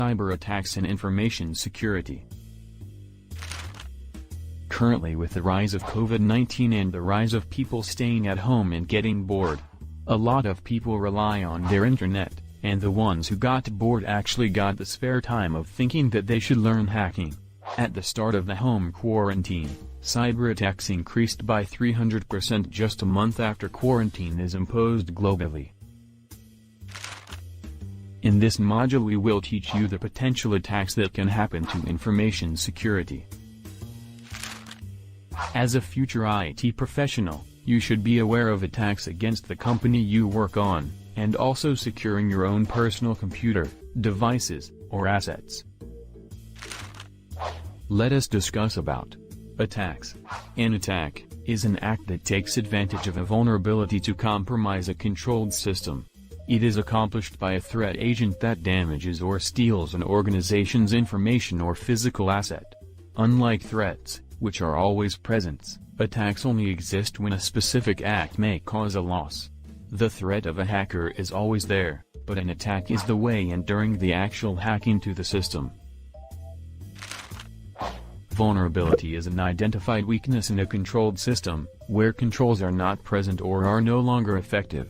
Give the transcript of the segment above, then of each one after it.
Cyber attacks and information security. Currently, with the rise of COVID-19 and the rise of people staying at home and getting bored, a lot of people rely on their internet, and the ones who got bored actually got the spare time of thinking that they should learn hacking. At the start of the home quarantine, cyber attacks increased by 300% just a month after quarantine is imposed globally. In this module we will teach you the potential attacks that can happen to information security. As a future IT professional, you should be aware of attacks against the company you work on, and also securing your own personal computer, devices, or assets. Let us discuss about attacks. An attack is an act that takes advantage of a vulnerability to compromise a controlled system. It is accomplished by a threat agent that damages or steals an organization's information or physical asset. Unlike threats, which are always present, attacks only exist when a specific act may cause a loss. The threat of a hacker is always there, but an attack is the way and during the actual hacking to the system. Vulnerability is an identified weakness in a controlled system, where controls are not present or are no longer effective.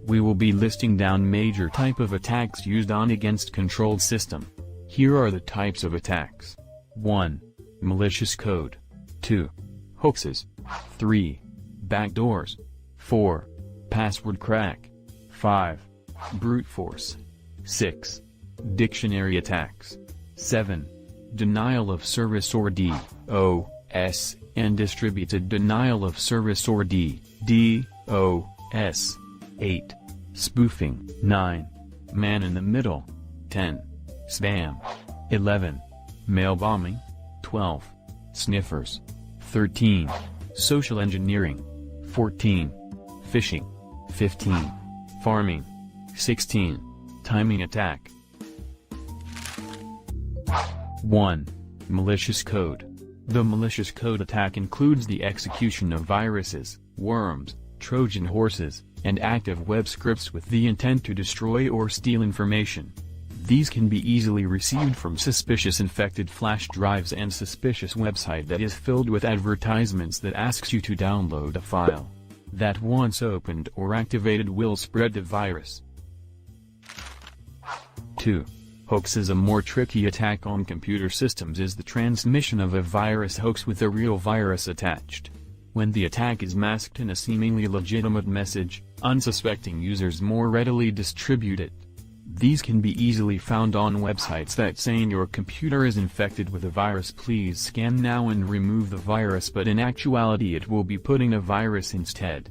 We will be listing down major type of attacks used on against controlled system. Here are the types of attacks. 1. Malicious code. 2. Hoaxes. 3. Backdoors. 4. Password crack. 5. Brute force. 6. Dictionary attacks. 7. Denial of service or DOS, and distributed denial of service or DDoS. 8. Spoofing. 9. Man in the middle. 10. Spam. 11. Mail bombing. 12. Sniffers. 13. Social engineering. 14. Phishing. 15. Farming. 16. Timing attack. 1. Malicious code. The malicious code attack includes the execution of viruses, worms, Trojan horses, and active web scripts with the intent to destroy or steal information. These can be easily received from suspicious infected flash drives and suspicious website that is filled with advertisements that asks you to download a file that once opened or activated will spread the virus. 2. Hoax. A more tricky attack on computer systems is the transmission of a virus hoax with a real virus attached. When the attack is masked in a seemingly legitimate message, unsuspecting users more readily distribute it. These can be easily found on websites that saying your computer is infected with a virus, please scan now and remove the virus, but in actuality it will be putting a virus instead.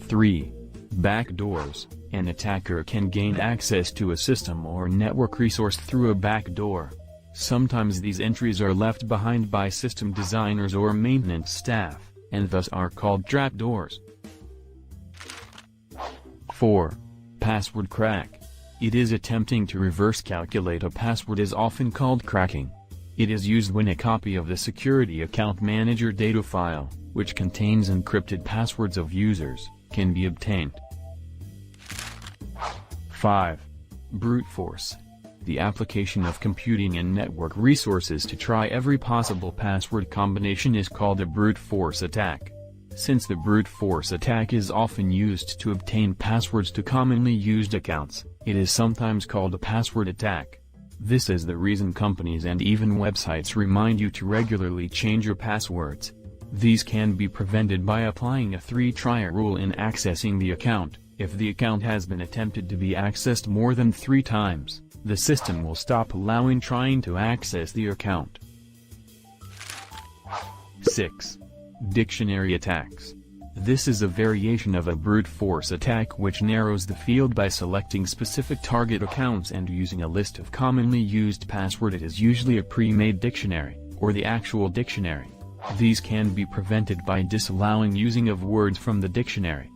3. Backdoors. An attacker can gain access to a system or network resource through a backdoor. Sometimes these entries are left behind by system designers or maintenance staff, and thus are called trapdoors. 4. Password crack. It is attempting to reverse calculate a password is often called cracking. It is used when a copy of the security account manager data file, which contains encrypted passwords of users, can be obtained. 5. Brute force. The application of computing and network resources to try every possible password combination is called a brute force attack. Since the brute force attack is often used to obtain passwords to commonly used accounts, it is sometimes called a password attack. This is the reason companies and even websites remind you to regularly change your passwords. These can be prevented by applying a 3-try rule in accessing the account. If the account has been attempted to be accessed more than 3 times, the system will stop allowing trying to access the account. 6. Dictionary attacks. This is a variation of a brute force attack which narrows the field by selecting specific target accounts and using a list of commonly used passwords. It is usually a pre-made dictionary, or the actual dictionary. These can be prevented by disallowing using of words from the dictionary.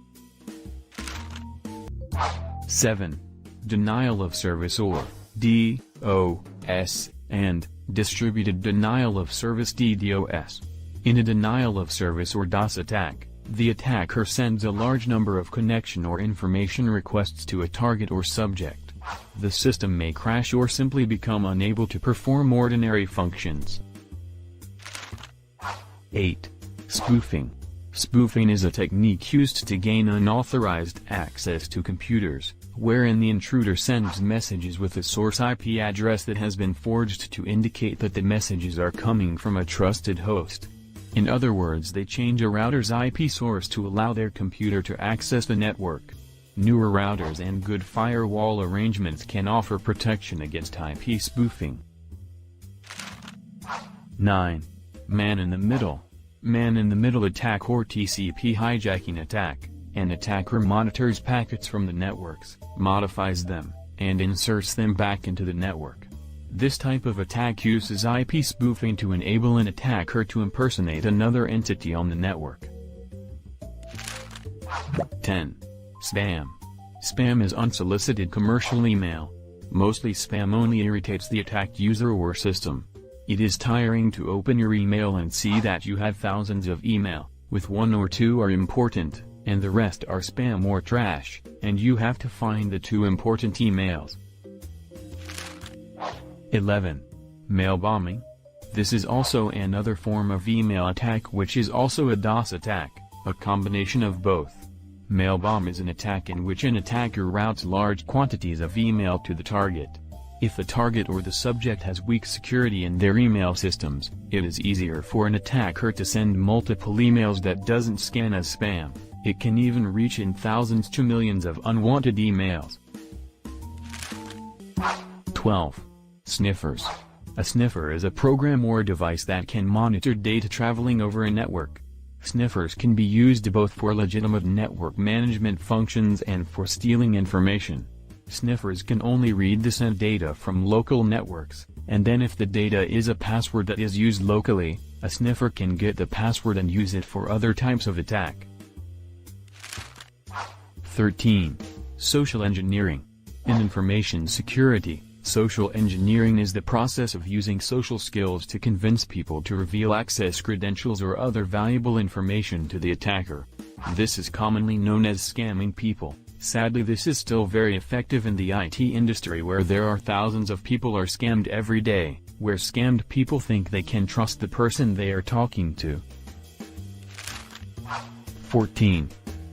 7. Denial of service or DOS, and distributed denial of service DDoS. In a denial of service or DOS attack, The attacker sends a large number of connection or information requests to a target or subject. The system may crash or simply become unable to perform ordinary functions. 8. Spoofing. Spoofing is a technique used to gain unauthorized access to computers, wherein the intruder sends messages with a source IP address that has been forged to indicate that the messages are coming from a trusted host. In other words, they change a router's IP source to allow their computer to access the network. Newer routers and good firewall arrangements can offer protection against IP spoofing. 9. Man-in-the-middle. Man-in-the-middle attack or TCP hijacking attack. An attacker monitors packets from the networks, modifies them, and inserts them back into the network. This type of attack uses IP spoofing to enable an attacker to impersonate another entity on the network. 10. Spam. Spam is unsolicited commercial email. Mostly spam only irritates the attacked user or system. It is tiring to open your email and see that you have thousands of email, with 1 or 2 are important, and the rest are spam or trash, and you have to find the 2 important emails. 11. Mail bombing. This is also another form of email attack which is also a DOS attack, a combination of both. Mail bomb is an attack in which an attacker routes large quantities of email to the target. If the target or the subject has weak security in their email systems, it is easier for an attacker to send multiple emails that doesn't scan as spam. It can even reach in thousands to millions of unwanted emails. 12. Sniffers. A sniffer is a program or device that can monitor data traveling over a network. Sniffers can be used both for legitimate network management functions and for stealing information. Sniffers can only read the sent data from local networks, and then if the data is a password that is used locally, a sniffer can get the password and use it for other types of attack. 13. Social engineering. In information security, social engineering is the process of using social skills to convince people to reveal access credentials or other valuable information to the attacker. This is commonly known as scamming people. Sadly, this is still very effective in the IT industry where there are thousands of people are scammed every day, where scammed people think they can trust the person they are talking to. 14.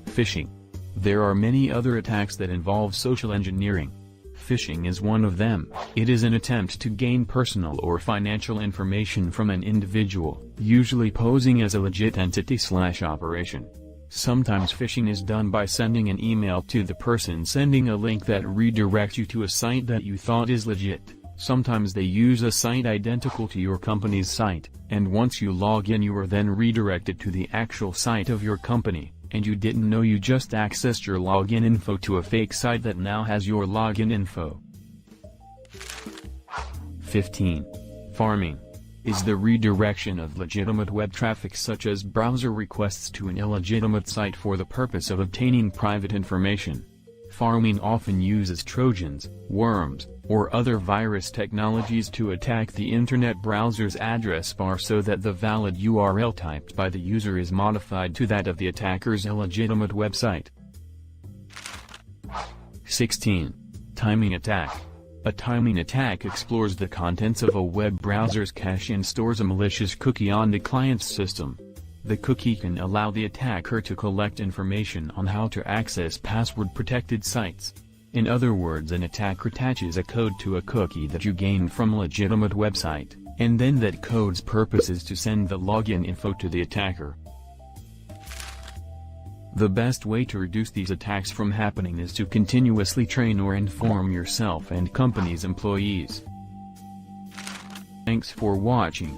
Phishing. There are many other attacks that involve social engineering. Phishing is one of them. It is an attempt to gain personal or financial information from an individual, usually posing as a legit entity/operation. Sometimes phishing is done by sending an email to the person sending a link that redirects you to a site that you thought is legit. Sometimes they use a site identical to your company's site, and once you log in you are then redirected to the actual site of your company, and you didn't know you just accessed your login info to a fake site that now has your login info. 15. Farming. Is the redirection of legitimate web traffic such as browser requests to an illegitimate site for the purpose of obtaining private information. Farming often uses trojans, worms, or other virus technologies to attack the internet browser's address bar so that the valid URL typed by the user is modified to that of the attacker's illegitimate website. 16. Timing attack. A timing attack explores the contents of a web browser's cache and stores a malicious cookie on the client's system. The cookie can allow the attacker to collect information on how to access password-protected sites. In other words, an attacker attaches a code to a cookie that you gained from a legitimate website, and then that code's purpose is to send the login info to the attacker. The best way to reduce these attacks from happening is to continuously train or inform yourself and company's employees. Thanks for watching.